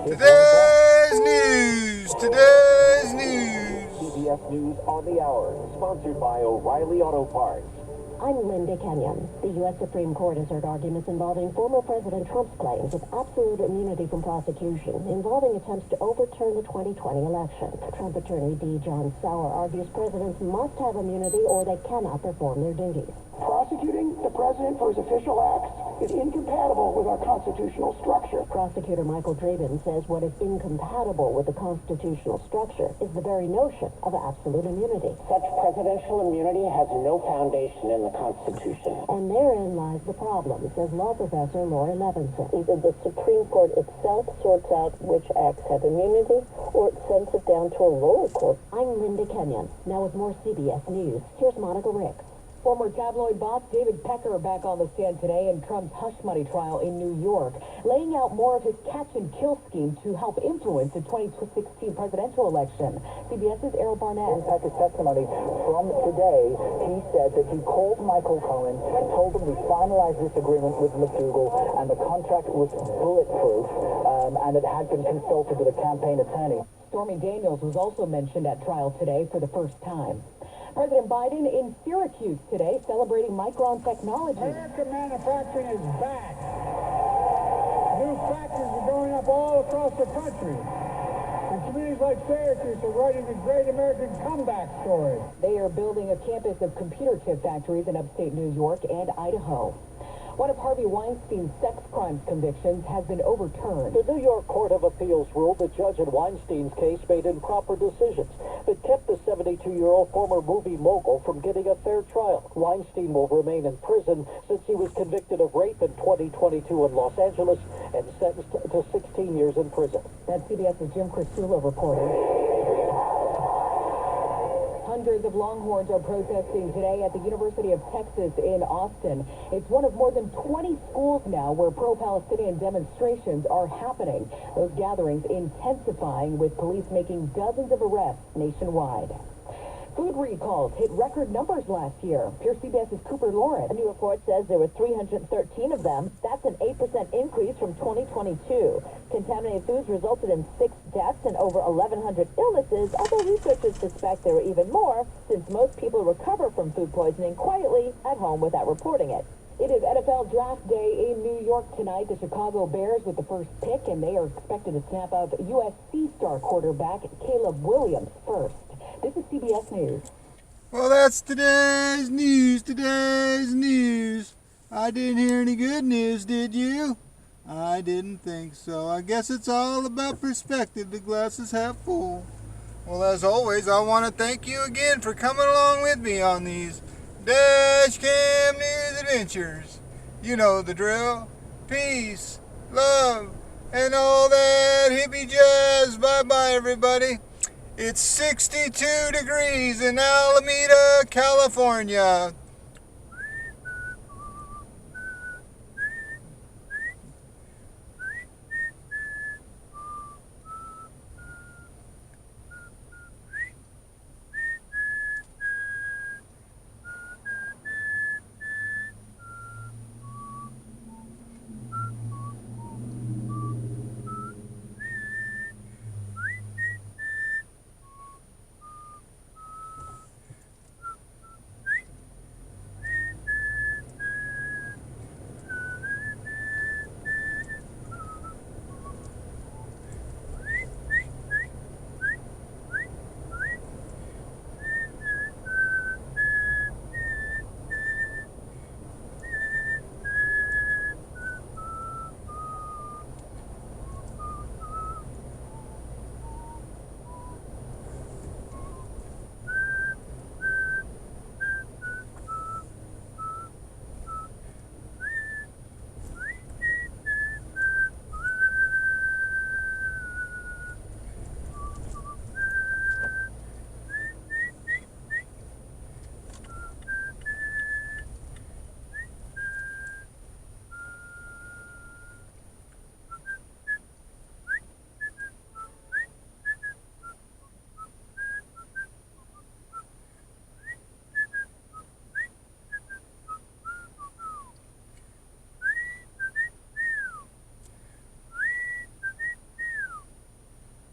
Today's news. Today's news. CBS News on the Hour, sponsored by O'Reilly Auto Parts. I'm Linda Kenyon. The U.S. Supreme Court has heard arguments involving former President Trump's claims of absolute immunity from prosecution, involving attempts to overturn the 2020 election. Trump attorney D. John Sauer argues presidents must have immunity or they cannot perform their duties. Prosecuting the president for his official acts is incompatible with our constitutional structure. Prosecutor Michael Draven says what is incompatible with the constitutional structure is the very notion of absolute immunity. Such presidential immunity has no foundation in the Constitution. And therein lies the problem, says law professor Lori Levinson. Either the Supreme Court itself sorts out which acts have immunity, or it sends it down to a lower court. I'm Linda Kenyon. Now with more CBS News, here's Monica Ricks. Former tabloid boss David Pecker back on the stand today in Trump's hush money trial in New York, laying out more of his catch-and-kill scheme to help influence the 2016 presidential election. CBS's Errol Barnett. In Pecker's testimony from today, he said that he called Michael Cohen and told him we finalized this agreement with McDougal and the contract was bulletproof and it had been consulted with a campaign attorney. Stormy Daniels was also mentioned at trial today for the first time. President Biden in Syracuse today celebrating Micron Technology. American manufacturing is back. New factories are going up all across the country. And communities like Syracuse are writing the great American comeback story. They are building a campus of computer chip factories in upstate New York and Idaho. One of Harvey Weinstein's sex crimes convictions has been overturned. The New York Court of Appeals ruled the judge in Weinstein's case made improper decisions that kept the 72-year-old former movie mogul from getting a fair trial. Weinstein will remain in prison since he was convicted of rape in 2022 in Los Angeles and sentenced to 16 years in prison. That's CBS's Jim Cristullo reporting. Hundreds of Longhorns are protesting today at the University of Texas in Austin. It's one of more than 20 schools now where pro-Palestinian demonstrations are happening. Those gatherings intensifying with police making dozens of arrests nationwide. Food recalls hit record numbers last year. Here's CBS's Cooper Lawrence. A new report says there were 313 of them. That's an 8% increase from 2022. Contaminated foods resulted in 6 deaths and over 1,100 illnesses, although researchers suspect there were even more, since most people recover from food poisoning quietly at home without reporting it. It is NFL Draft Day in New York tonight. The Chicago Bears with the first pick, and they are expected to snap up USC star quarterback Caleb Williams first. This is CBS News. Well, that's today's news. Today's news. I didn't hear any good news, did you? I didn't think so. I guess it's all about perspective. The glass is half full. Well, as always, I want to thank you again for coming along with me on these Dash Cam News Adventures. You know the drill. Peace, love, and all that hippie jazz. Bye-bye, everybody. It's 62 degrees in Alameda, California.